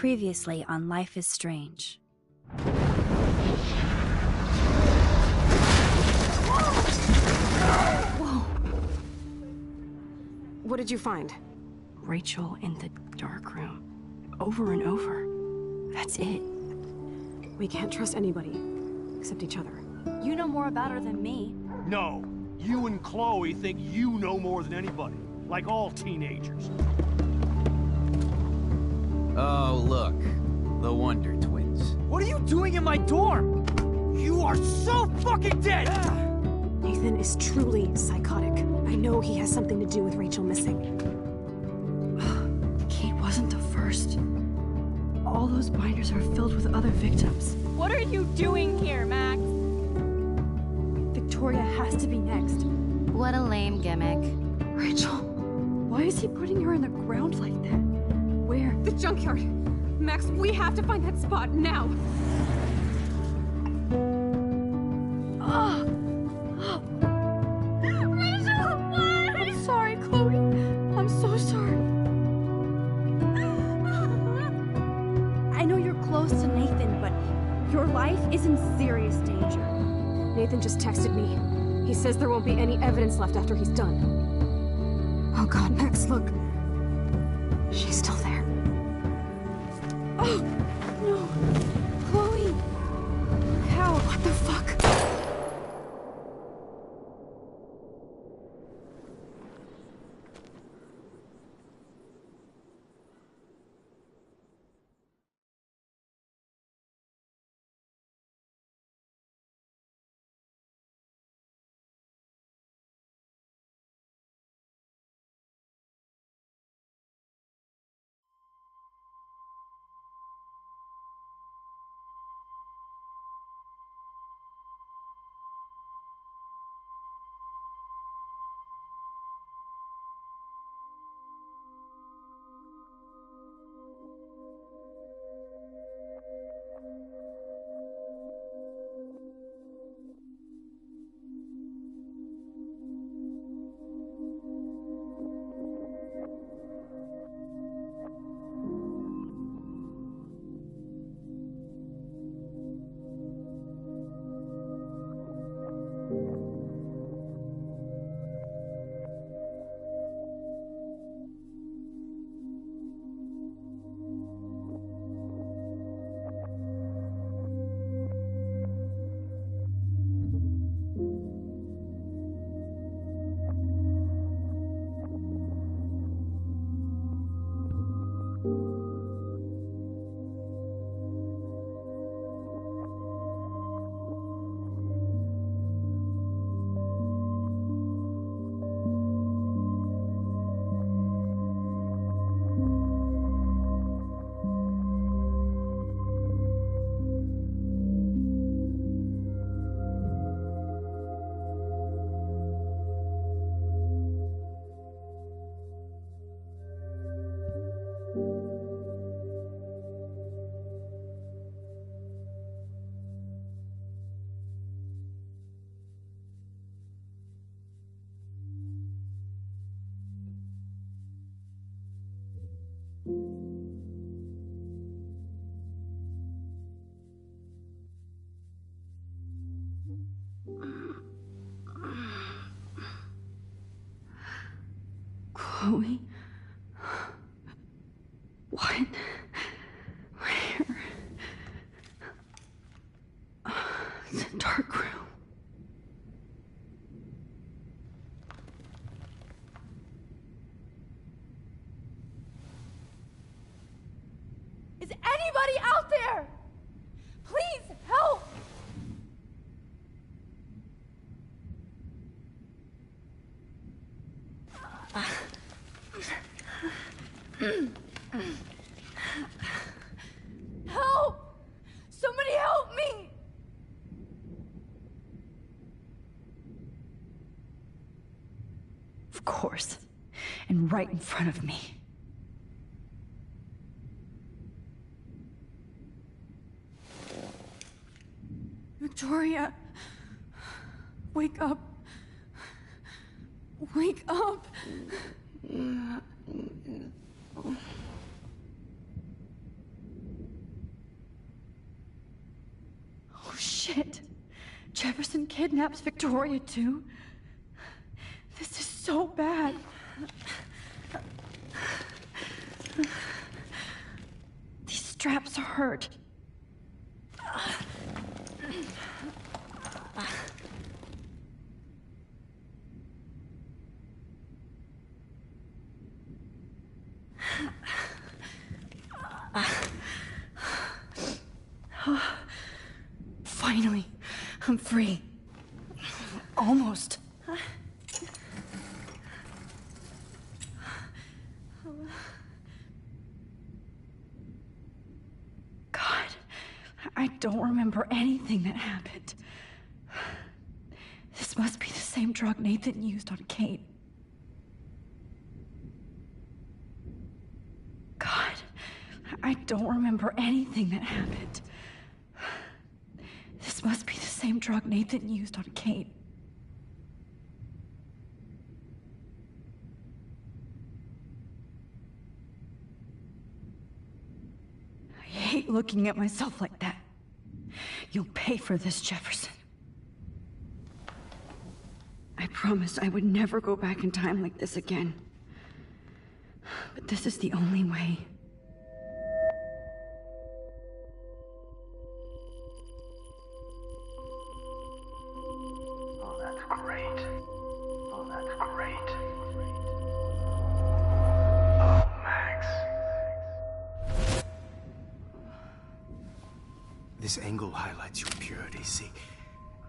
Previously on Life is Strange. Whoa! What did you find? Rachel in the dark room. Over and over. That's it. We can't trust anybody, except each other. You know more about her than me. No. You and Chloe think you know more than anybody. Like all teenagers. Oh, look. The Wonder Twins. What are you doing in my dorm? You are so fucking dead! Nathan is truly psychotic. I know he has something to do with Rachel missing. Kate wasn't the first. All those binders are filled with other victims. What are you doing here, Max? Victoria has to be next. What a lame gimmick. Rachel, why is he putting her in the ground like that? Where? The junkyard! Max, we have to find that spot now! Rachel, what? I'm sorry, Chloe. I'm so sorry. I know you're close to Nathan, but your life is in serious danger. Nathan just texted me. He says there won't be any evidence left after he's done. Oh god, Max, look. She's still there. Oh, no. Chloe. How? What the fuck? Chloe? What? Where? It's a dark room. Is anybody out there? Please help! Help! Somebody help me! Of course. And right in front of me. Victoria, wake up. Wake up. Shit. Jefferson kidnaps Victoria too? This is so bad. These straps hurt. Finally, I'm free. Almost. God, I don't remember anything that happened. This must be the same drug Nathan used on Kate. God, I don't remember anything that happened. This must be the same drug Nathan used on Kate. I hate looking at myself like that. You'll pay for this, Jefferson. I promised I would never go back in time like this again. But this is the only way. Oh, that's great. Oh, that's great. Oh, Max. This angle highlights your purity, see?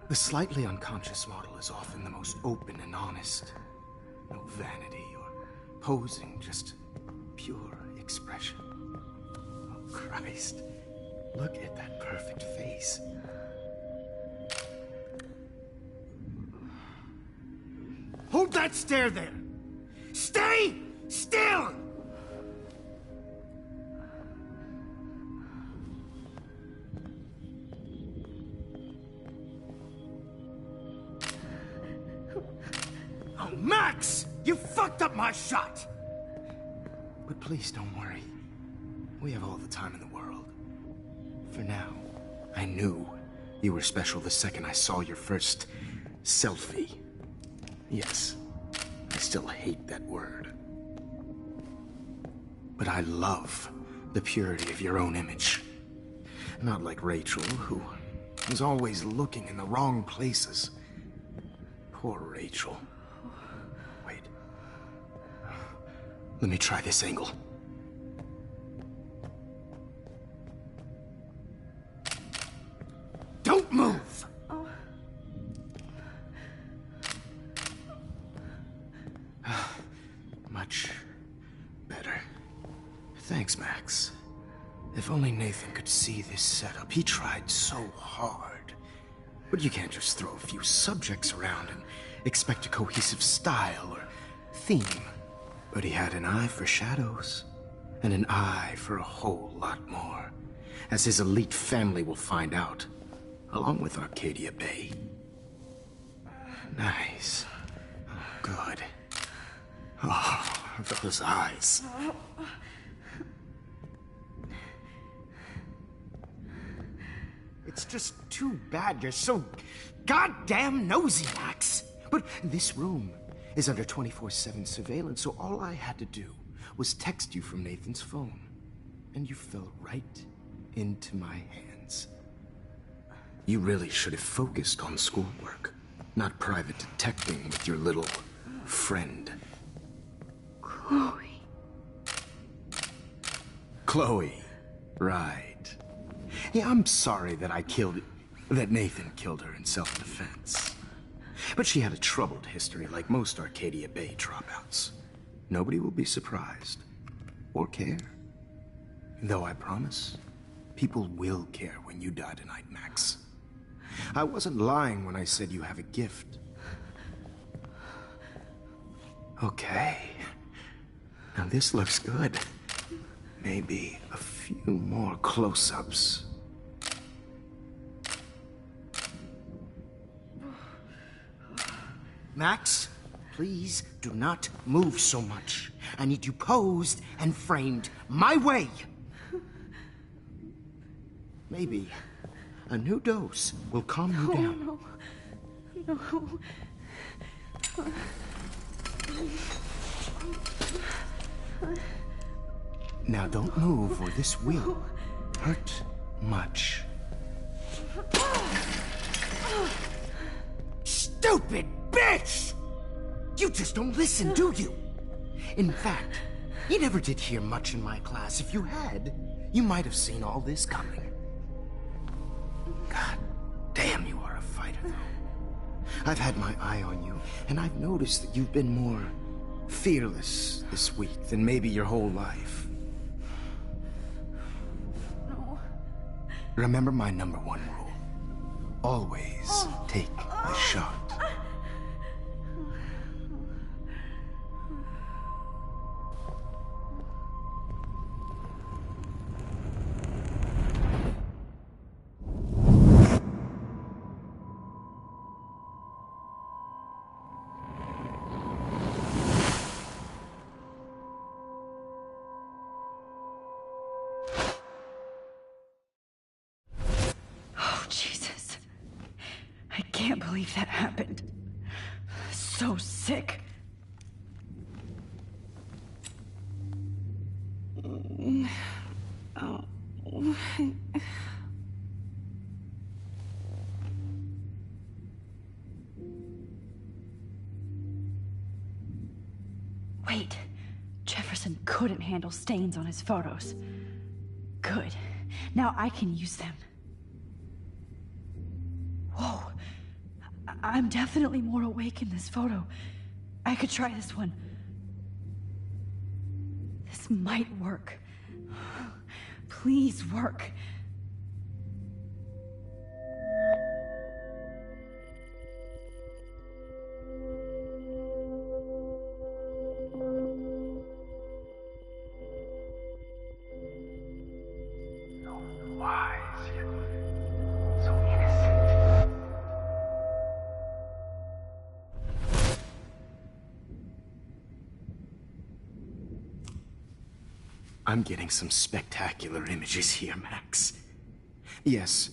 The slightly unconscious model is often the most open and honest. No vanity or posing, just pure expression. Oh, Christ. Look at that perfect face. Hold that stare there! Stay still! Oh, Max! You fucked up my shot! But please don't worry. We have all the time in the world. For now, I knew you were special the second I saw your first selfie. Yes, I still hate that word. But I love the purity of your own image. Not like Rachel, who was always looking in the wrong places. Poor Rachel. Wait. Let me try this angle. Don't move! Much better. Thanks, Max. If only Nathan could see this setup. He tried so hard. But you can't just throw a few subjects around and expect a cohesive style or theme. But he had an eye for shadows, and an eye for a whole lot more, as his elite family will find out, along with Arcadia Bay. Nice. Oh, good. Oh, those eyes. It's just too bad you're so goddamn nosy, Max. But this room is under 24/7 surveillance, so all I had to do was text you from Nathan's phone. And you fell right into my hands. You really should have focused on schoolwork, not private detecting with your little friend. Chloe. Chloe. Right. Yeah, I'm sorry that Nathan killed her in self-defense. But she had a troubled history like most Arcadia Bay dropouts. Nobody will be surprised. Or care. Though I promise, people will care when you die tonight, Max. I wasn't lying when I said you have a gift. Okay. Now this looks good. Maybe a few more close-ups. Max, please do not move so much. I need you posed and framed my way. Maybe A new dose will calm you down. No. Now don't move or this will hurt much. Stupid bitch! You just don't listen, do you? In fact, you never did hear much in my class. If you had, you might have seen all this coming. God damn, you are a fighter, though. I've had my eye on you, and I've noticed that you've been more fearless this week than maybe your whole life. No. Remember my #1 rule. Always take the shot. Oh, Jesus. I can't believe that happened. So sick. Wait, Jefferson couldn't handle stains on his photos. Good. Now I can use them. Whoa. I'm definitely more awake in this photo. I could try this one. This might work. Please work. So wise, yet so innocent. I'm getting some spectacular images here, Max. Yes.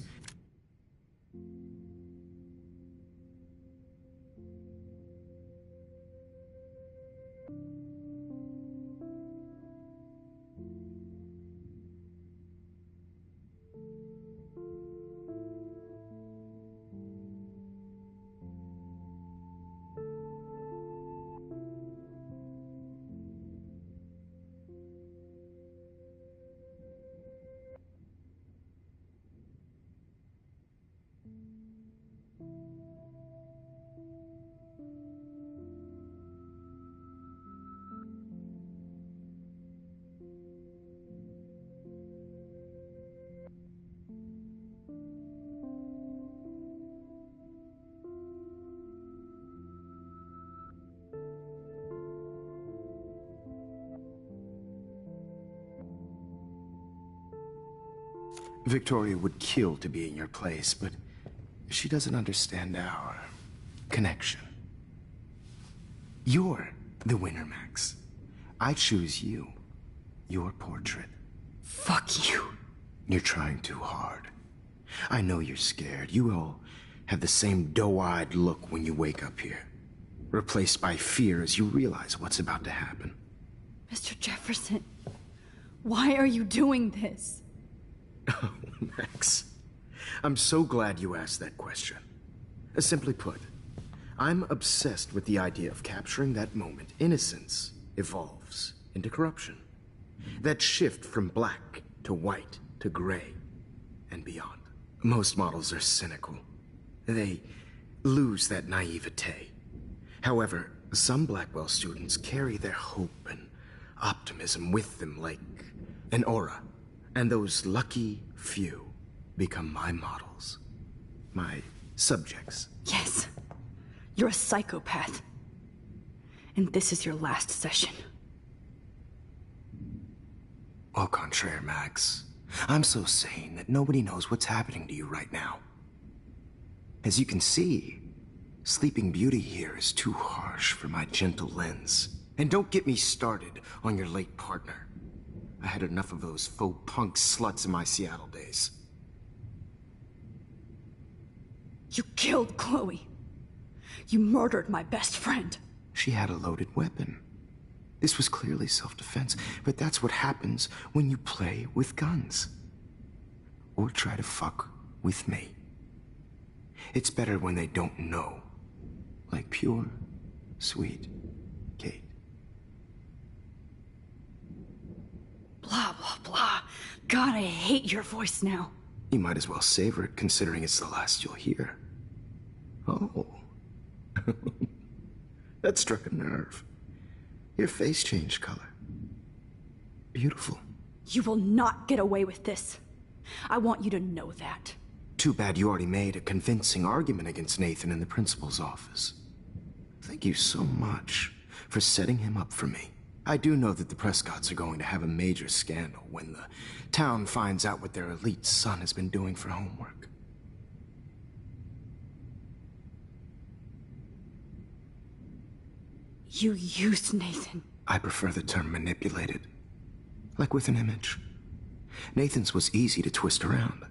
Victoria would kill to be in your place, but she doesn't understand our connection. You're the winner, Max. I choose you. Your portrait. Fuck you. You're trying too hard. I know you're scared. You all have the same doe-eyed look when you wake up here, replaced by fear as you realize what's about to happen. Mr. Jefferson, why are you doing this? Oh, Max. I'm so glad you asked that question. Simply put, I'm obsessed with the idea of capturing that moment innocence evolves into corruption. That shift from black to white to gray and beyond. Most models are cynical. They lose that naivete. However, some Blackwell students carry their hope and optimism with them like an aura. And those lucky few become my models. My subjects. Yes. You're a psychopath. And this is your last session. Au contraire, Max. I'm so sane that nobody knows what's happening to you right now. As you can see, Sleeping Beauty here is too harsh for my gentle lens. And don't get me started on your late partner. I had enough of those faux punk sluts in my Seattle days. You killed Chloe. You murdered my best friend. She had a loaded weapon. This was clearly self-defense, but that's what happens when you play with guns. Or try to fuck with me. It's better when they don't know. Like pure, sweet Kate. Blah, blah, blah. God, I hate your voice now. You might as well savor it, considering it's the last you'll hear. Oh. That struck a nerve. Your face changed color. Beautiful. You will not get away with this. I want you to know that. Too bad you already made a convincing argument against Nathan in the principal's office. Thank you so much for setting him up for me. I do know that the Prescotts are going to have a major scandal when the town finds out what their elite son has been doing for homework. You used Nathan. I prefer the term manipulated. Like with an image. Nathan's was easy to twist around.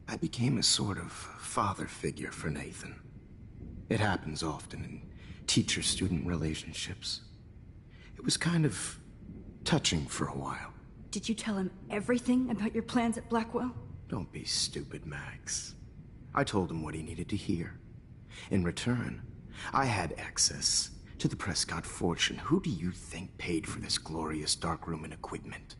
I became a sort of father figure for Nathan. It happens often in teacher-student relationships. It was kind of touching for a while. Did you tell him everything about your plans at Blackwell? Don't be stupid, Max. I told him what he needed to hear. In return, I had access to the Prescott fortune. Who do you think paid for this glorious darkroom and equipment?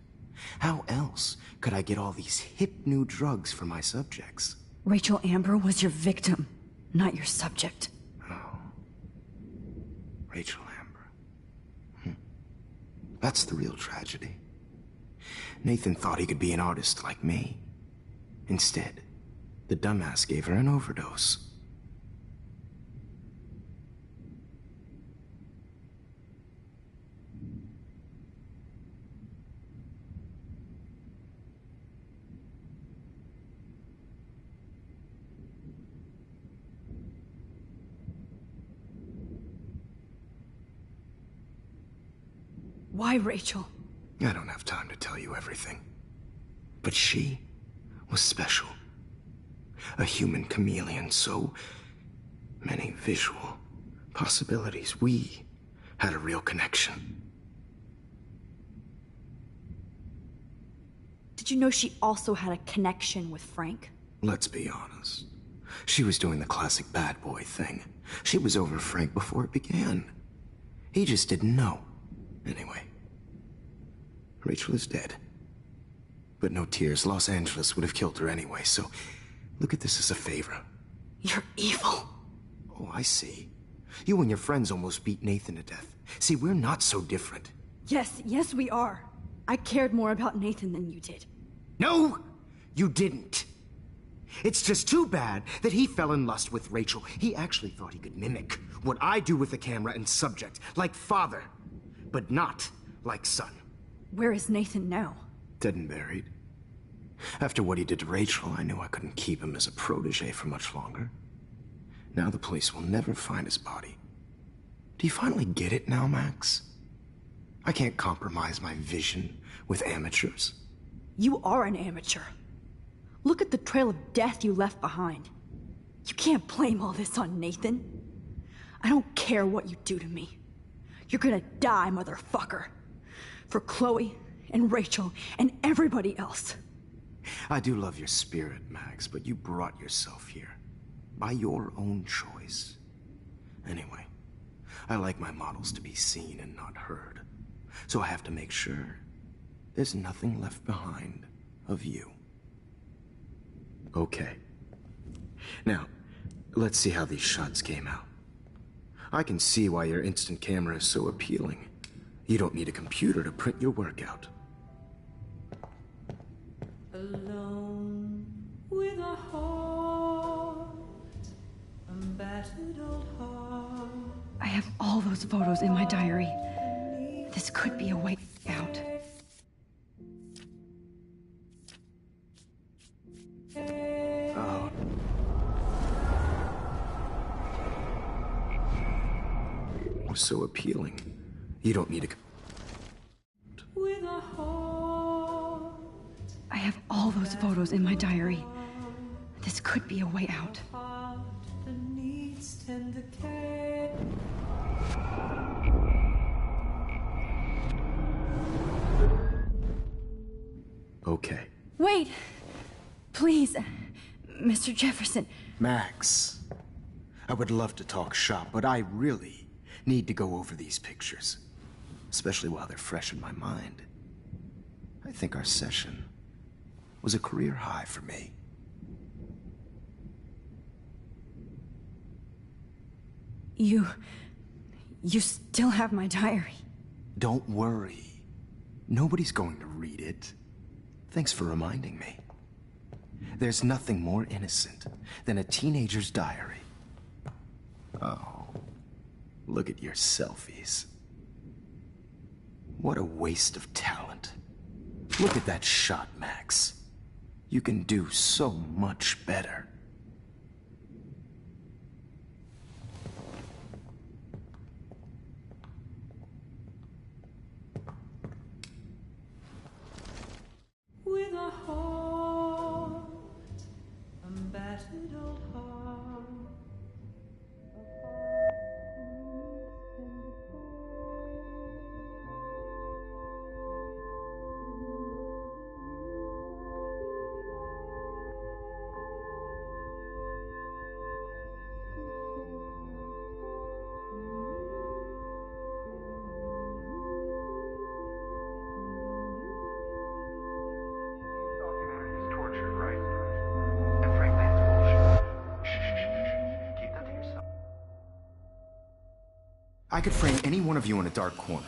How else could I get all these hip new drugs for my subjects? Rachel Amber was your victim, not your subject. Oh. Rachel Amber. That's the real tragedy. Nathan thought he could be an artist like me. Instead, the dumbass gave her an overdose. Why Rachel? I don't have time to tell you everything. But she was special. A human chameleon, so many visual possibilities. We had a real connection. Did you know she also had a connection with Frank? Let's be honest. She was doing the classic bad boy thing. She was over Frank before it began. He just didn't know. Anyway, Rachel is dead. But no tears. Los Angeles would have killed her anyway, so look at this as a favor. You're evil. Oh, I see. You and your friends almost beat Nathan to death. See, we're not so different. Yes, we are. I cared more about Nathan than you did. No, you didn't. It's just too bad that he fell in lust with Rachel. He actually thought he could mimic what I do with the camera and subject, like father, but not like son. Where is Nathan now? Dead and buried. After what he did to Rachel, I knew I couldn't keep him as a protege for much longer. Now the police will never find his body. Do you finally get it now, Max? I can't compromise my vision with amateurs. You are an amateur. Look at the trail of death you left behind. You can't blame all this on Nathan. I don't care what you do to me. You're gonna die, motherfucker. For Chloe and Rachel and everybody else. I do love your spirit, Max, but you brought yourself here. By your own choice. Anyway, I like my models to be seen and not heard. So I have to make sure there's nothing left behind of you. Okay. Now, let's see how these shots came out. I can see why your instant camera is so appealing. You don't need a computer to print your work out. Alone with a heart, a battered old heart. I have all those photos in my diary. This could be a way out. Oh. Was so appealing. You don't need a... With a heart. I have all those photos in my diary. This could be a way out. Heart and needs tender care. Okay. Wait! Please, Mr. Jefferson. Max, I would love to talk shop, but I really need to go over these pictures. Especially while they're fresh in my mind. I think our session was a career high for me. You still have my diary. Don't worry. Nobody's going to read it. Thanks for reminding me. There's nothing more innocent than a teenager's diary. Oh, look at your selfies. What a waste of talent. Look at that shot, Max. You can do so much better. With a heart, a battered old heart. Documentary's torture, right? And frankly, it's bullshit. Shh. Keep that to yourself. I could frame any one of you in a dark corner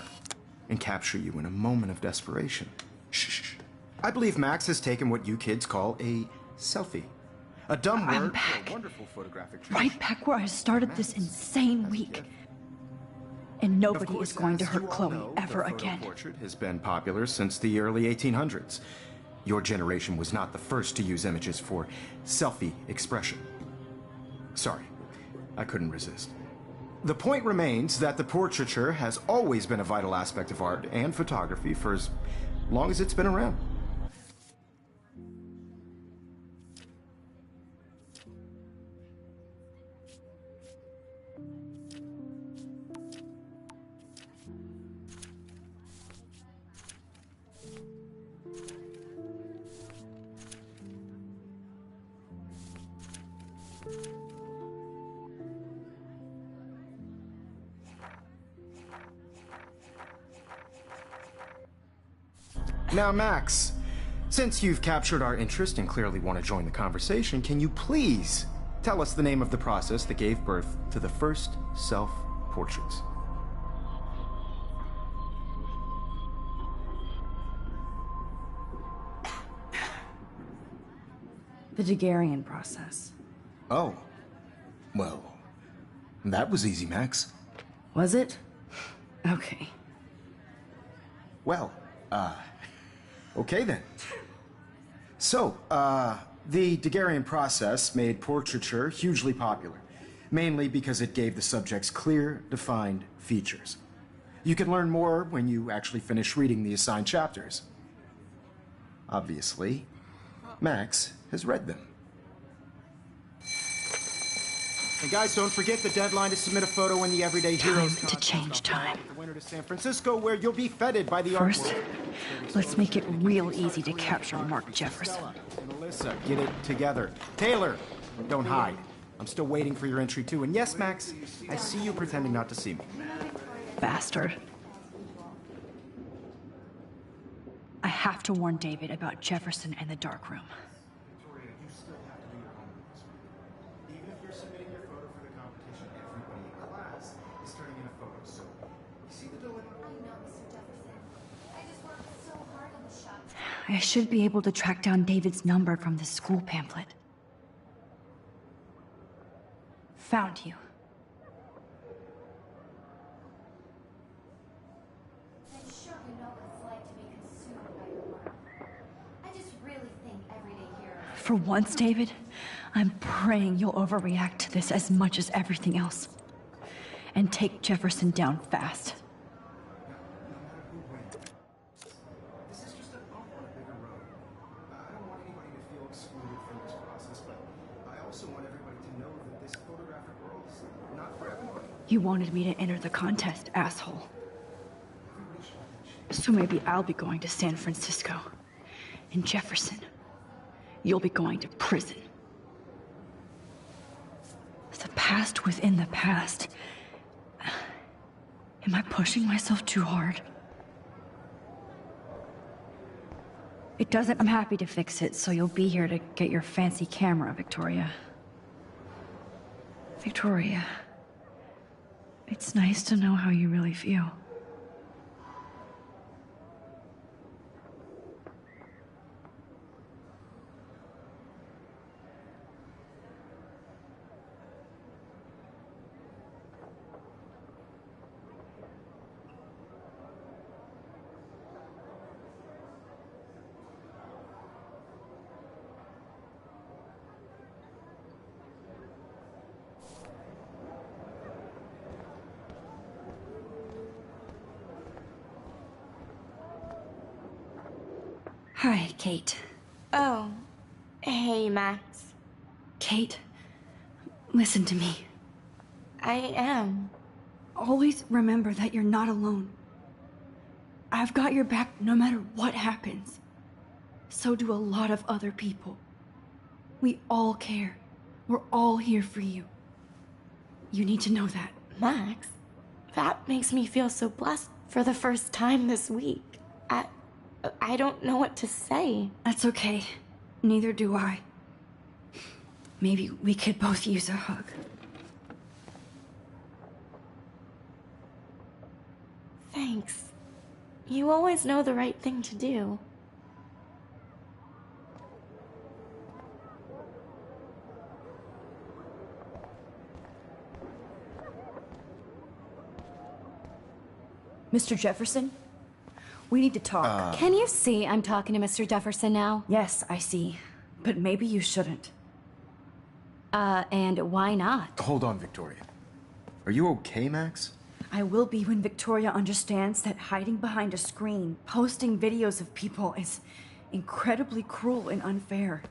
and capture you in a moment of desperation. Shh. I believe Max has taken what you kids call a selfie. A dumb I'm word back. for a wonderful photographic Right back where I started this insane week. And Of nobody course, is going to as hurt you all Chloe know, ever the photo again. portrait has been popular since the early 1800s. Your generation was not the first to use images for selfie expression. Sorry, I couldn't resist. The point remains that the portraiture has always been a vital aspect of art and photography for as long as it's been around. Now, Max, since you've captured our interest and clearly want to join the conversation, can you please tell us the name of the process that gave birth to the first self-portraits? The Daguerrean process. Oh, well, that was easy, Max. Was it? Okay. Well, okay then. So, the Daguerrean process made portraiture hugely popular, mainly because it gave the subjects clear, defined features. You can learn more when you actually finish reading the assigned chapters. Obviously, Max has read them. And guys, don't forget the deadline to submit a photo in the Everyday Heroes Time to change time. The winter to San Francisco, where you'll be feted by the First, artwork. let's make it real easy to capture Mark Jefferson. And Alyssa, get it together. Taylor, don't hide. I'm still waiting for your entry too. And yes, Max, I see you pretending not to see me. Bastard. I have to warn David about Jefferson and the dark room. Victoria, you still have to do your homework this week. Even if you're submitting your photo for the competition, everybody in class is turning in a photo. So, you see the dilemma? I know, Mr. Jefferson. I just worked so hard on the shot. I should be able to track down David's number from the school pamphlet. Found you. I'm sure you know what it's like to be consumed by your work. I just really think Everyday Heroes. For once, David, I'm praying you'll overreact to this as much as everything else. And take Jefferson down fast. This is just a bump on a bigger road. I don't want anybody to feel excluded from this process, but I also want everybody to know that this photograph You wanted me to enter the contest, asshole. So maybe I'll be going to San Francisco. And Jefferson, you'll be going to prison. The past within the past. Am I pushing myself too hard? It doesn't. I'm happy to fix it, so you'll be here to get your fancy camera, Victoria. Victoria, it's nice to know how you really feel. Hi, Kate. Oh. Hey, Max. Kate, listen to me. I am. Always remember that you're not alone. I've got your back no matter what happens. So do a lot of other people. We all care. We're all here for you. You need to know that. Max, that makes me feel so blessed for the first time this week. I don't know what to say. That's okay. Neither do I. Maybe we could both use a hug. Thanks. You always know the right thing to do. Mr. Jefferson? We need to talk. Can you see I'm talking to Mr. Jefferson now? Yes, I see. But maybe you shouldn't. And why not? Hold on, Victoria. Are you okay, Max? I will be when Victoria understands that hiding behind a screen, posting videos of people is incredibly cruel and unfair.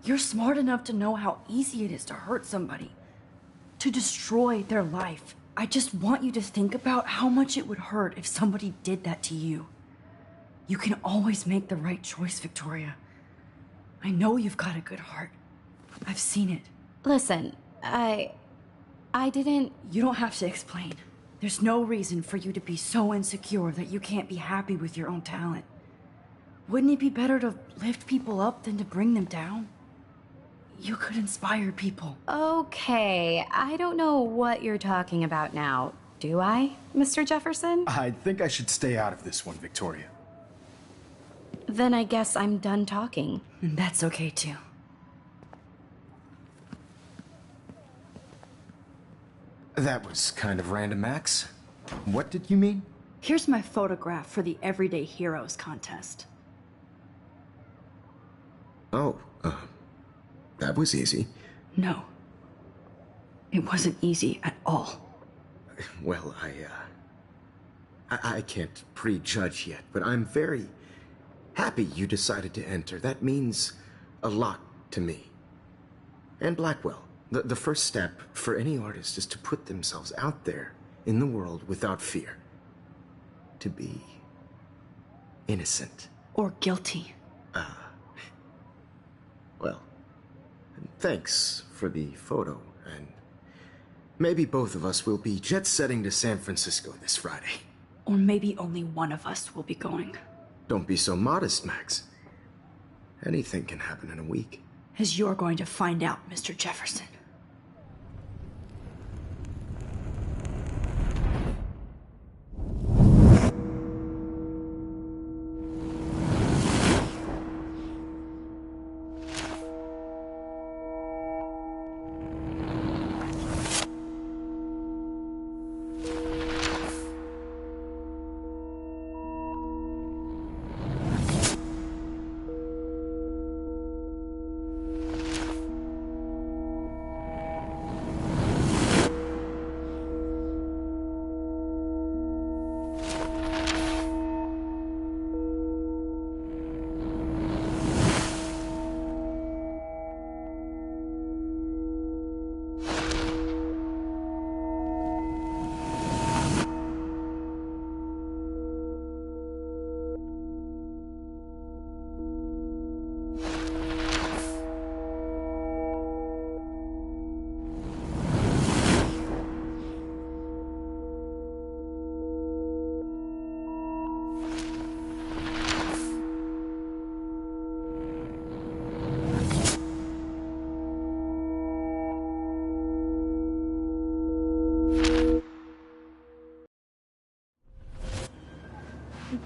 You're smart enough to know how easy it is to hurt somebody, to destroy their life. I just want you to think about how much it would hurt if somebody did that to you. You can always make the right choice, Victoria. I know you've got a good heart. I've seen it. Listen, I didn't... You don't have to explain. There's no reason for you to be so insecure that you can't be happy with your own talent. Wouldn't it be better to lift people up than to bring them down? You could inspire people. Okay, I don't know what you're talking about now. Do I, Mr. Jefferson? I think I should stay out of this one, Victoria. Then I guess I'm done talking. And that's okay too. That was kind of random, Max. What did you mean? Here's my photograph for the Everyday Heroes contest. Oh, that was easy. No. It wasn't easy at all. Well, I can't prejudge yet, but I'm very happy you decided to enter. That means a lot to me. And Blackwell. The first step for any artist is to put themselves out there in the world without fear. To be innocent. Or guilty. Well, thanks for the photo, and maybe both of us will be jet-setting to San Francisco this Friday. Or maybe only one of us will be going. Don't be so modest, Max. Anything can happen in a week. As you're going to find out, Mr. Jefferson.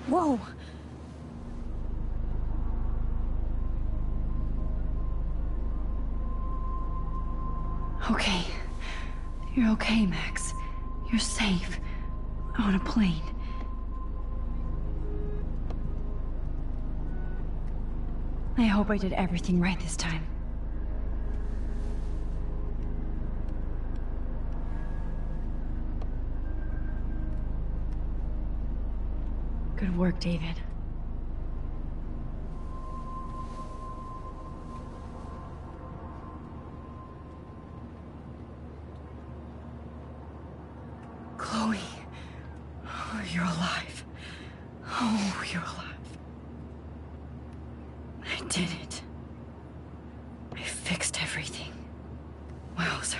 Whoa! Okay. You're okay, Max. You're safe. On a plane. I hope I did everything right this time. Good work, David. Chloe. Oh, you're alive. Oh, you're alive. I did it. I fixed everything. Wowzer.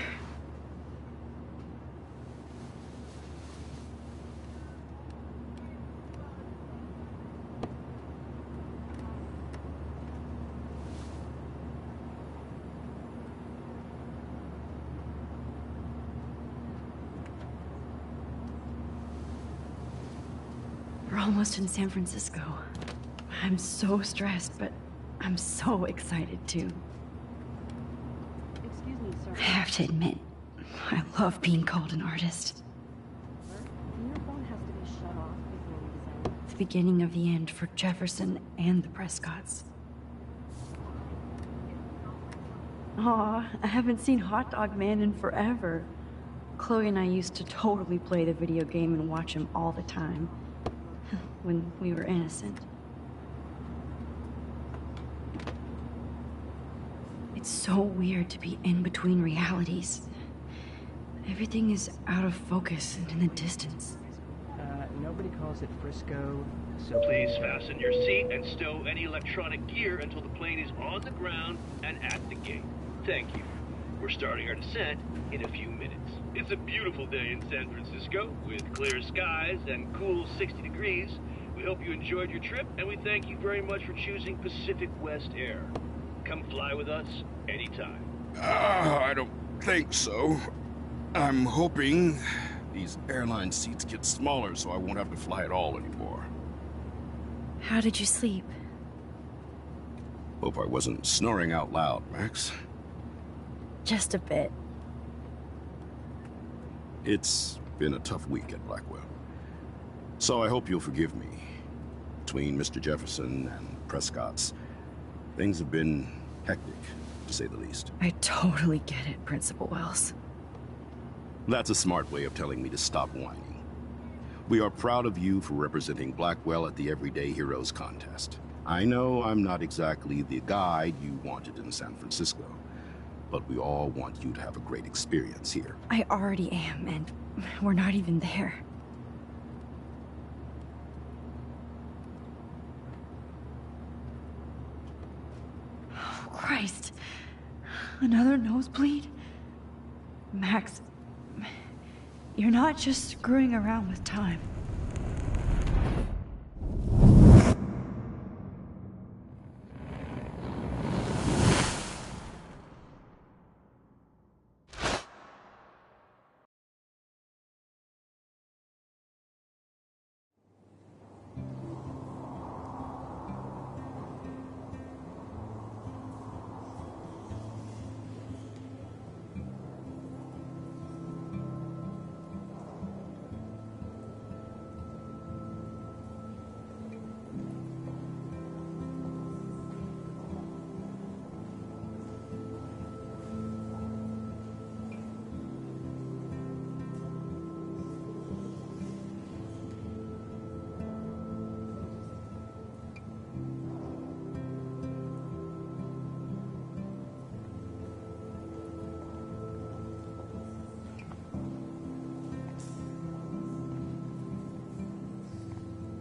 We're almost in San Francisco. I'm so stressed, but I'm so excited too. Excuse me, sir. I have to admit, I love being called an artist. Your phone has to be shut off before we descend. The beginning of the end for Jefferson and the Prescotts. Aw, I haven't seen Hot Dog Man in forever. Chloe and I used to totally play the video game and watch him all the time. When we were innocent. It's so weird to be in between realities. Everything is out of focus and in the distance. Nobody calls it Frisco, so... Please fasten your seat and stow any electronic gear until the plane is on the ground and at the gate. Thank you. We're starting our descent in a few minutes. It's a beautiful day in San Francisco with clear skies and cool 60 degrees. We hope you enjoyed your trip, and we thank you very much for choosing Pacific West Air. Come fly with us anytime. I don't think so. I'm hoping these airline seats get smaller so I won't have to fly at all anymore. How did you sleep? Hope I wasn't snoring out loud, Max. Just a bit. It's been a tough week at Blackwell. So I hope you'll forgive me. Between Mr. Jefferson and Prescott's, things have been hectic, to say the least. I totally get it, Principal Wells. That's a smart way of telling me to stop whining. We are proud of you for representing Blackwell at the Everyday Heroes contest. I know I'm not exactly the guide you wanted in San Francisco, but we all want you to have a great experience here. I already am, and we're not even there. Oh, Christ. Another nosebleed? Max, you're not just screwing around with time.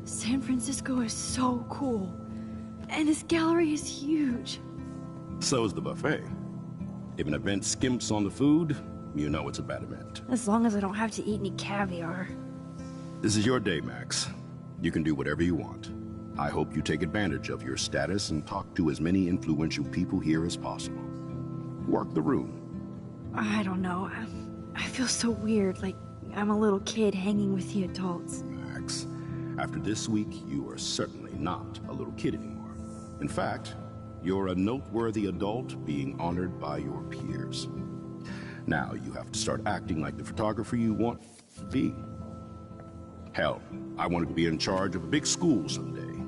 San Francisco is so cool. And this gallery is huge. So is the buffet. If an event skimps on the food, you know it's a bad event. As long as I don't have to eat any caviar. This is your day, Max. You can do whatever you want. I hope you take advantage of your status and talk to as many influential people here as possible. Work the room. I don't know. I feel so weird, like I'm a little kid hanging with the adults. Max, After this week, you are certainly not a little kid anymore. In fact, you're a noteworthy adult being honored by your peers. Now you have to start acting like the photographer you want to be. Hell, I wanted to be in charge of a big school someday.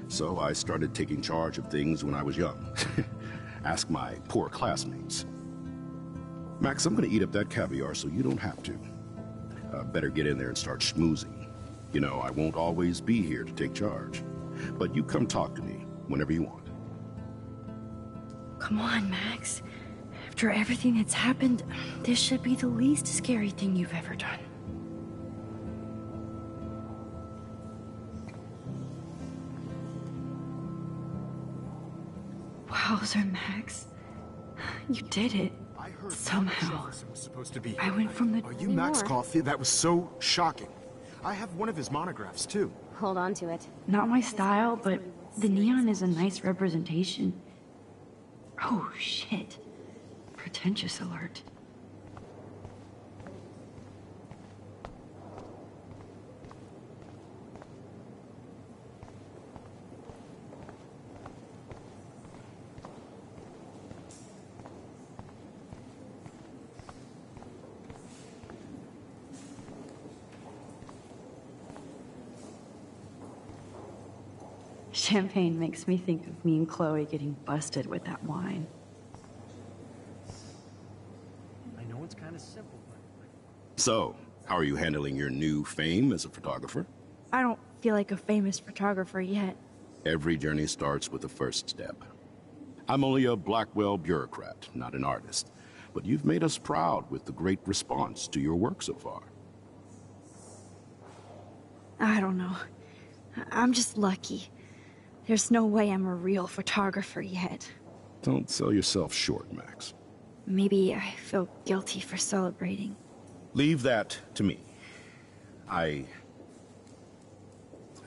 So I started taking charge of things when I was young. Ask my poor classmates. Max, I'm gonna eat up that caviar so you don't have to. Better get in there and start schmoozing. You know, I won't always be here to take charge. But you come talk to me whenever you want. Come on, Max. After everything that's happened, this should be the least scary thing you've ever done. Wowzer, Max. You did it. I heard somehow. Jefferson was supposed to be here. I went from the... Are you Max Caulfield? That was so shocking. I have one of his monographs, too. Hold on to it. Not my style, but the neon is a nice representation. Oh, shit. Pretentious alert. Champagne makes me think of me and Chloe getting busted with that wine. I know it's kind of simple, but... So, how are you handling your new fame as a photographer? I don't feel like a famous photographer yet. Every journey starts with the first step. I'm only a Blackwell bureaucrat, not an artist. But you've made us proud with the great response to your work so far. I don't know. I'm just lucky. There's no way I'm a real photographer yet. Don't sell yourself short, Max. Maybe I feel guilty for celebrating. Leave that to me. I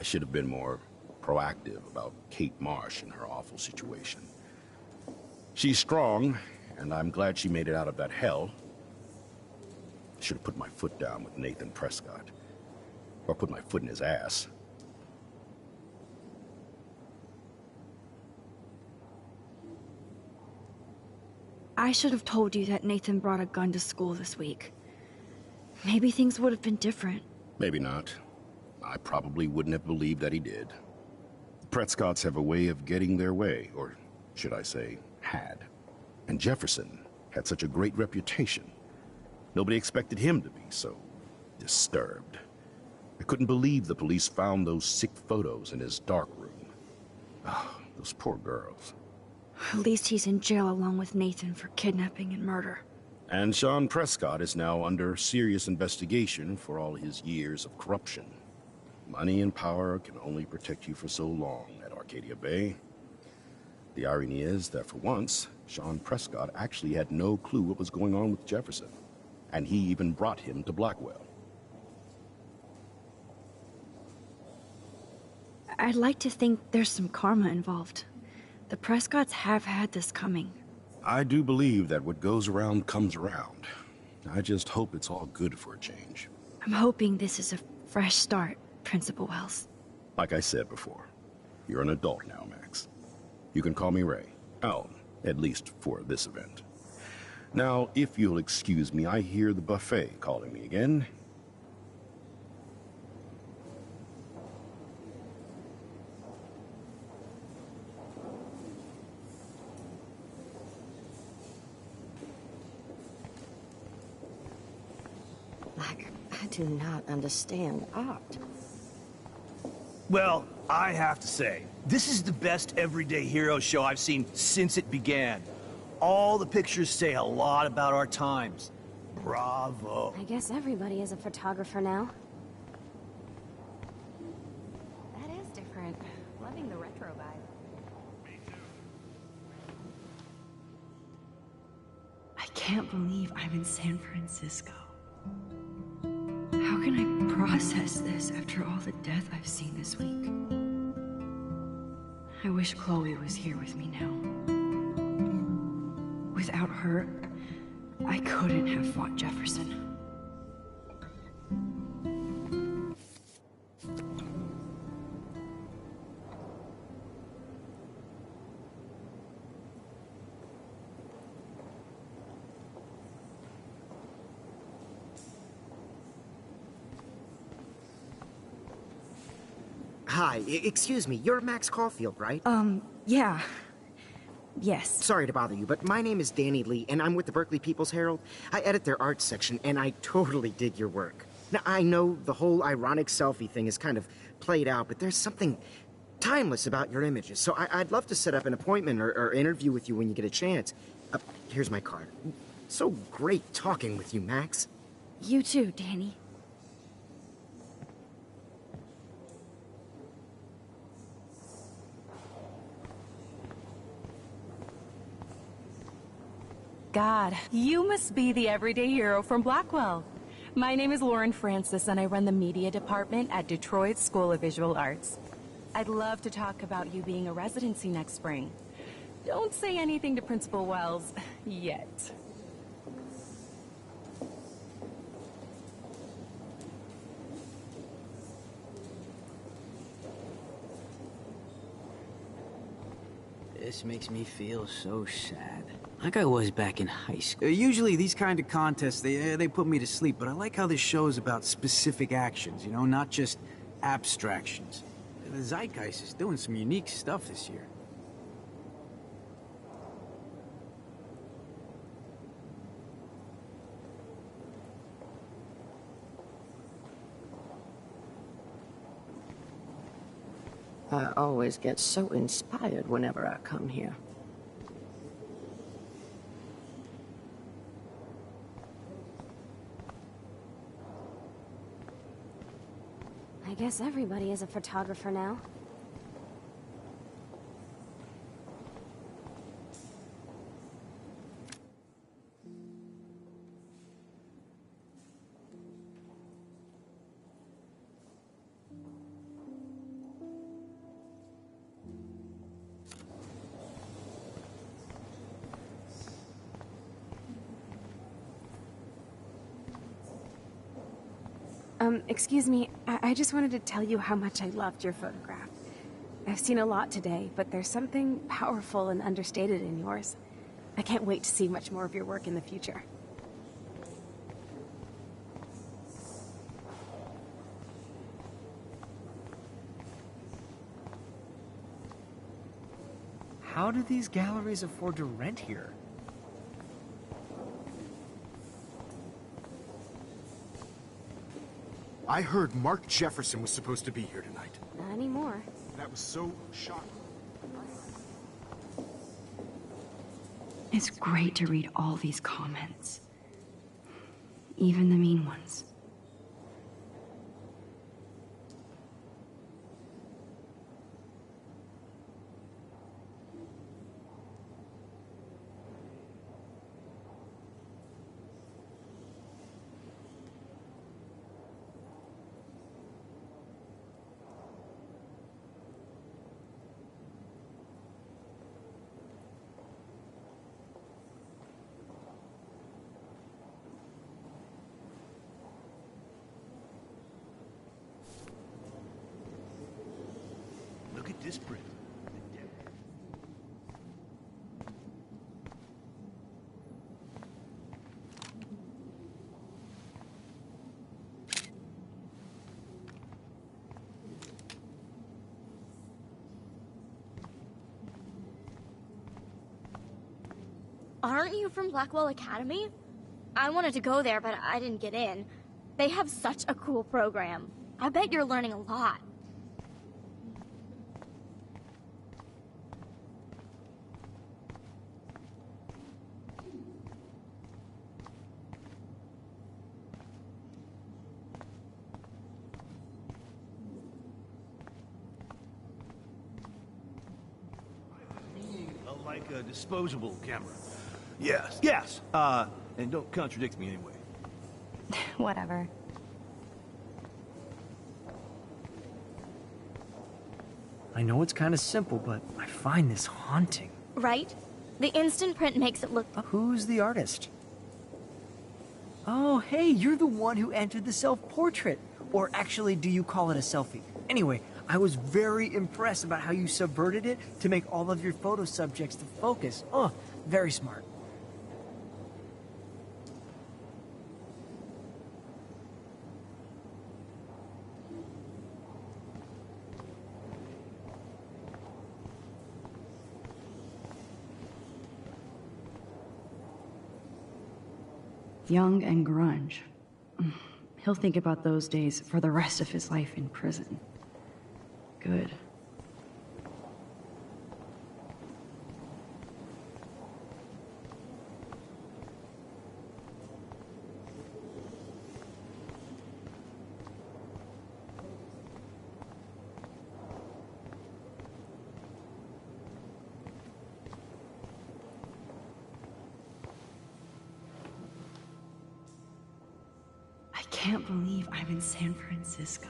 should have been more proactive about Kate Marsh and her awful situation. She's strong, and I'm glad she made it out of that hell. I should have put my foot down with Nathan Prescott. Or put my foot in his ass. I should have told you that Nathan brought a gun to school this week. Maybe things would have been different. Maybe not. I probably wouldn't have believed that he did. The Prescotts have a way of getting their way, or should I say, had. And Jefferson had such a great reputation. Nobody expected him to be so disturbed. I couldn't believe the police found those sick photos in his dark room. Oh, those poor girls. At least he's in jail along with Nathan for kidnapping and murder. And Sean Prescott is now under serious investigation for all his years of corruption. Money and power can only protect you for so long at Arcadia Bay. The irony is that for once, Sean Prescott actually had no clue what was going on with Jefferson. And he even brought him to Blackwell. I'd like to think there's some karma involved. The Prescotts have had this coming. I do believe that what goes around comes around. I just hope it's all good for a change. I'm hoping this is a fresh start, Principal Wells. Like I said before, you're an adult now, Max. You can call me Ray. Oh, at least for this event. Now, if you'll excuse me, I hear the buffet calling me again. I do not understand art. Well, I have to say, this is the best everyday hero show I've seen since it began. All the pictures say a lot about our times. Bravo. I guess everybody is a photographer now. That is different. Loving the retro vibe. Me too. I can't believe I'm in San Francisco. How can I process this after all the death I've seen this week? I wish Chloe was here with me now. Without her, I couldn't have fought Jefferson. Hi, excuse me, you're Max Caulfield, right? Yeah. Yes. Sorry to bother you, but my name is Danny Lee, and I'm with the Berkeley People's Herald. I edit their arts section, and I totally dig your work. Now, I know the whole ironic selfie thing is kind of played out, but there's something timeless about your images, so I'd love to set up an appointment or interview with you when you get a chance. Here's my card. So great talking with you, Max. You too, Danny. God, you must be the everyday hero from Blackwell. My name is Lauren Francis, and I run the media department at Detroit School of Visual Arts. I'd love to talk about you being a residency next spring. Don't say anything to Principal Wells yet. This makes me feel so sad. Like I was back in high school. Usually these kind of contests, they put me to sleep, but I like how this show is about specific actions, you know, not just abstractions. The Zeitgeist is doing some unique stuff this year. I always get so inspired whenever I come here. I guess everybody is a photographer now. Excuse me, I just wanted to tell you how much I loved your photograph. I've seen a lot today, but there's something powerful and understated in yours. I can't wait to see much more of your work in the future. How do these galleries afford to rent here? I heard Mark Jefferson was supposed to be here tonight. Not anymore. That was so shocking. It's great to read all these comments. Even the mean ones. Look at this print. Aren't you from Blackwell Academy? I wanted to go there, but I didn't get in. They have such a cool program. I bet you're learning a lot. Like a disposable camera. Yes, yes. And don't contradict me anyway. Whatever. I know it's kind of simple, but I find this haunting. Right? The instant print makes it look... Who's the artist? Oh, hey, you're the one who entered the self-portrait. Or actually, do you call it a selfie? Anyway, I was very impressed about how you subverted it to make all of your photo subjects to focus. Oh, very smart. young and grunge. He'll think about those days for the rest of his life in prison. Good. I can't believe I'm in San Francisco.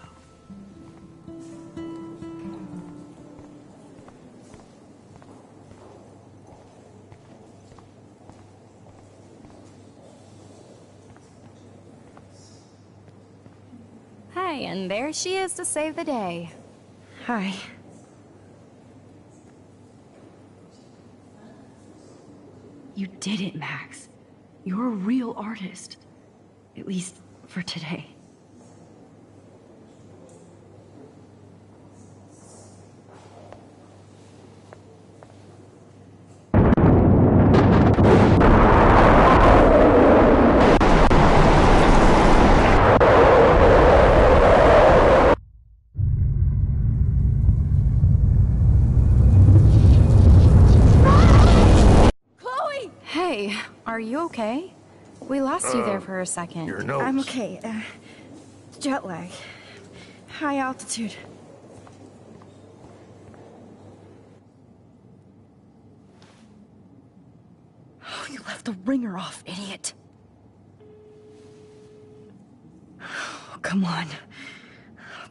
Hey, and there she is to save the day. Hi. You did it, Max. You're a real artist. At least for today. Chloe! Hey, are you okay? We lost you there for a second. Your nose. I'm okay. Jet lag. High altitude. Oh, you left the ringer off, idiot. Oh, come on.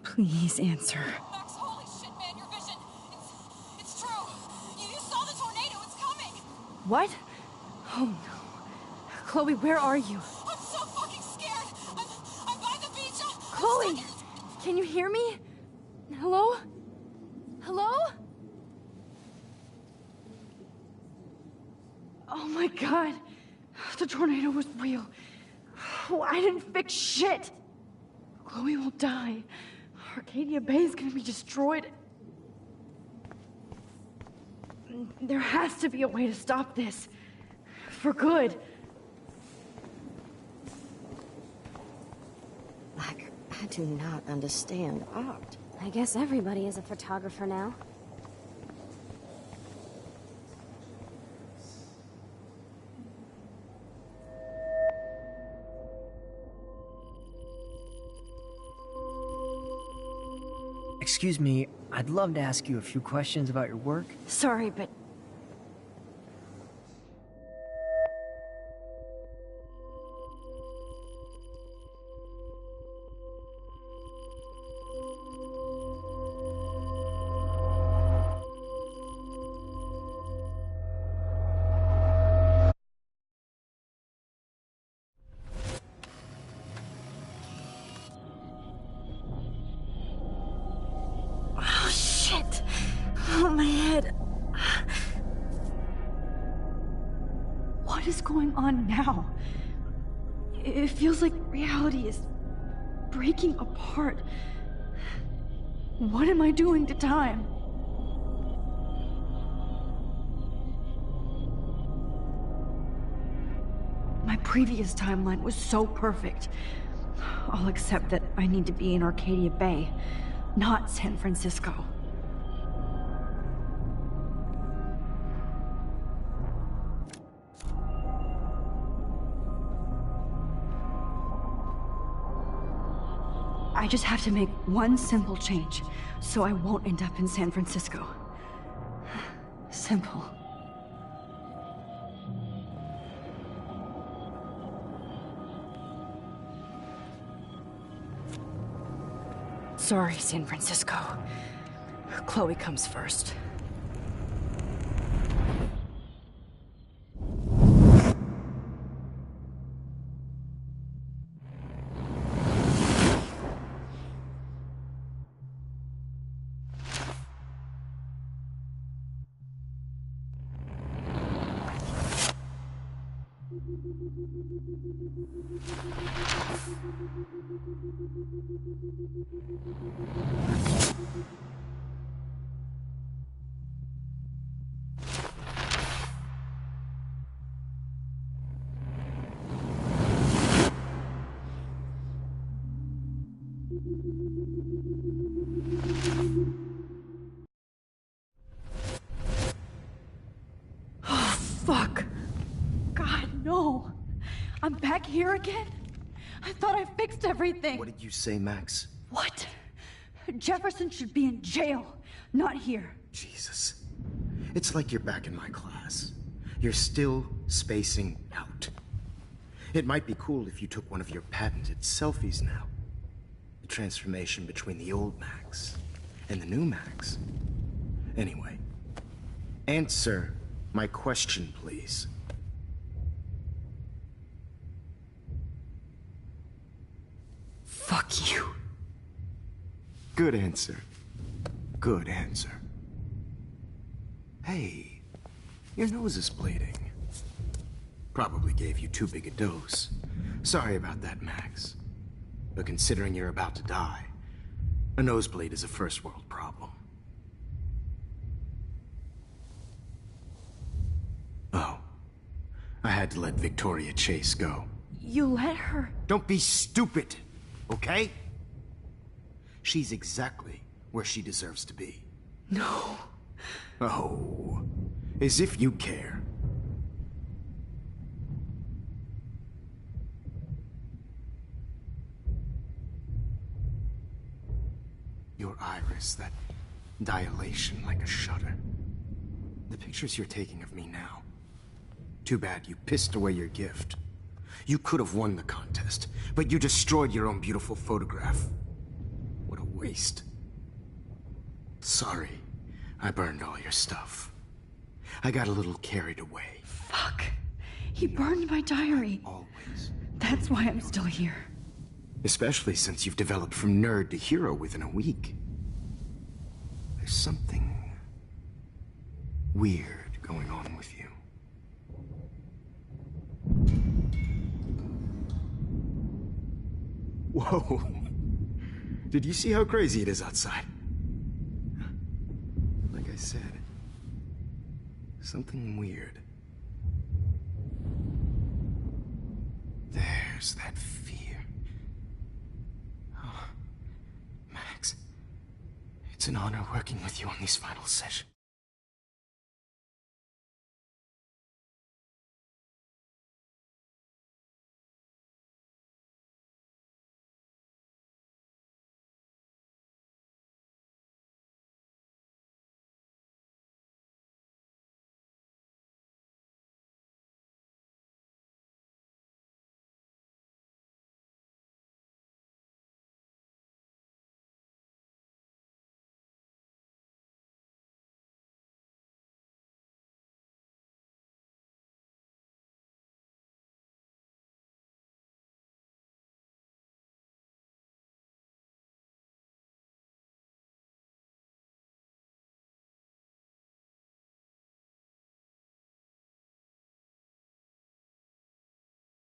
Please answer. Max, holy shit, man, your vision. It's true. You saw the tornado. It's coming. What? Oh no. Chloe, where are you? I'm so fucking scared. I'm by the beach. Chloe! Can you hear me? Hello? Hello? Oh my god. The tornado was real. Oh, I didn't fix shit. Chloe will die. Arcadia Bay is gonna be destroyed. There has to be a way to stop this. For good. I do not understand art. I guess everybody is a photographer now. Excuse me, I'd love to ask you a few questions about your work. Sorry, but oh shit. Oh, my head. What is going on now? It feels like reality is breaking apart. What am I doing to time? My previous timeline was so perfect. I'll accept that I need to be in Arcadia Bay, not San Francisco. I just have to make one simple change, so I won't end up in San Francisco. Simple. Sorry, San Francisco. Chloe comes first. Oh, fuck. God, no. I'm back here again? I thought I fixed everything. What did you say, Max? What? Jefferson should be in jail, not here. Jesus. It's like you're back in my class. You're still spacing out. It might be cool if you took one of your patented selfies now. The transformation between the old Max and the new Max. Anyway, answer my question, please. Fuck you. Good answer. Good answer. Hey, your nose is bleeding. Probably gave you too big a dose. Sorry about that, Max. But considering you're about to die, a nosebleed is a first world problem. Oh, I had to let Victoria Chase go. You let her? Don't be stupid, okay? She's exactly where she deserves to be. No. Oh, as if you care. Your iris, that dilation like a shutter. The pictures you're taking of me now. Too bad you pissed away your gift. You could have won the contest, but you destroyed your own beautiful photograph. What a waste. Sorry, I burned all your stuff. I got a little carried away. Fuck. He burned my diary. Always. That's why I'm still here. Especially since you've developed from nerd to hero within a week. There's something weird going on with you. Whoa. Did you see how crazy it is outside? Like I said, something weird. There's that fear. Oh, Max, it's an honor working with you on these final sessions.